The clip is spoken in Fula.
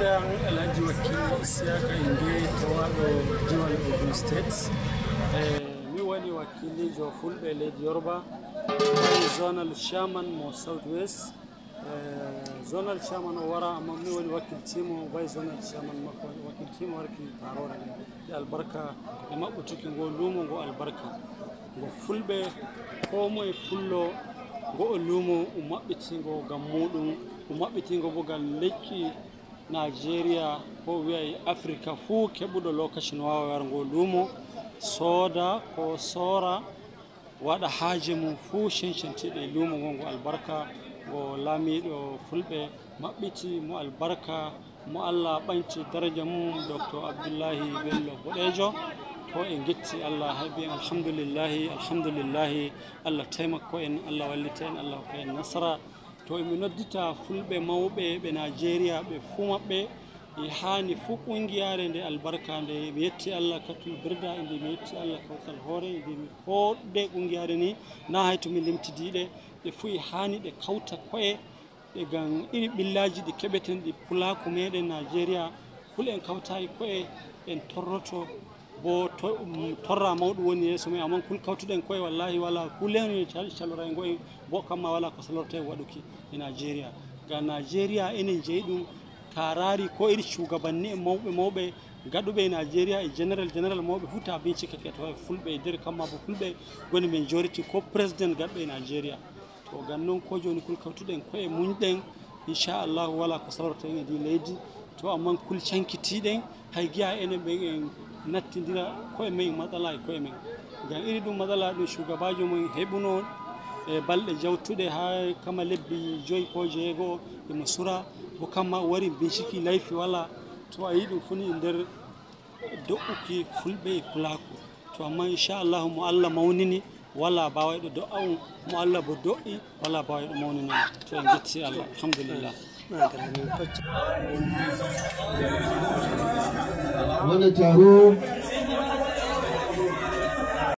sunanda Alhaji Wakili Isiaka Inde Tawado Diwal Ogun State. Mi wani wakili jo Fulbe Lady Yoruba, zonal chairman mo Southwest. Zonal chairman wara amma mi wani wakil timo bai zonal chairman mako wakil timo warki tarora ya albarka e mabutukin go lumo go albarka go Fulbe ko moy pullo go lumo umabbitingo gam mudum umabbitingo bo gal lekki Nigeria ko wi'ay Africa fu kebudo lokacin wawa wargo lumo soda ko sora wada haaje mum fu cencentide lumo gongo albarka go lamido Fulbe mabbiti mo albarka mo Allah banci daraja mum Dr. Abdullahi Bello Bodejo to en getti Allah habi alhamdulillah Allah taimako en Allah wallita en Allah ko en nasara to mi noddita Fulbe mawbe be Nigeria be fu mabbe e hani fu kungiyare nde albarka nde mi yetti Allah katul birda inde mi yetti Allah kawtal hore inde mi hodde kungiyare ni na hayto mi limtidide be fu e hani de kawta koe de gan iri billaji di kebeten di pulaku meden Nigeria fulen kawta koe en torroto bo torra mawdu woni yeso mi amon kul kawtuden koy wallahi wala kulen chalora ngoy bo kamma wala ko salorte waduki e Nigeria ga Nigeria enen jeydum tarari ko iri shugabanni mawbe gadube Nigeria e general mawbe huta bincike to Fulbe der kamma bo Fulbe goni majority ko president gadbe Nigeria to gannon ko joni kul kawtuden koy munden insha Allah wala ko salorte e di lady to amman kul chankitiden hay giya enen be nattindira koye men matsala e koye men ngam iri ɗum matsala ɗum shugabajo mon heɓuno e balɗe jawtuɗe ha kama lebbi 5 ko 6 emo sura bo kamma wari binciki layfi wala to a yi ɗum funi nder do'uki Fulɓe e pulaku to amma inchallahu mo Allah mawnini wala bawayɗo do'a mo Allah bo do'i wala bawayɗo mawnini to en jetti Allah alhamdulillah wani taro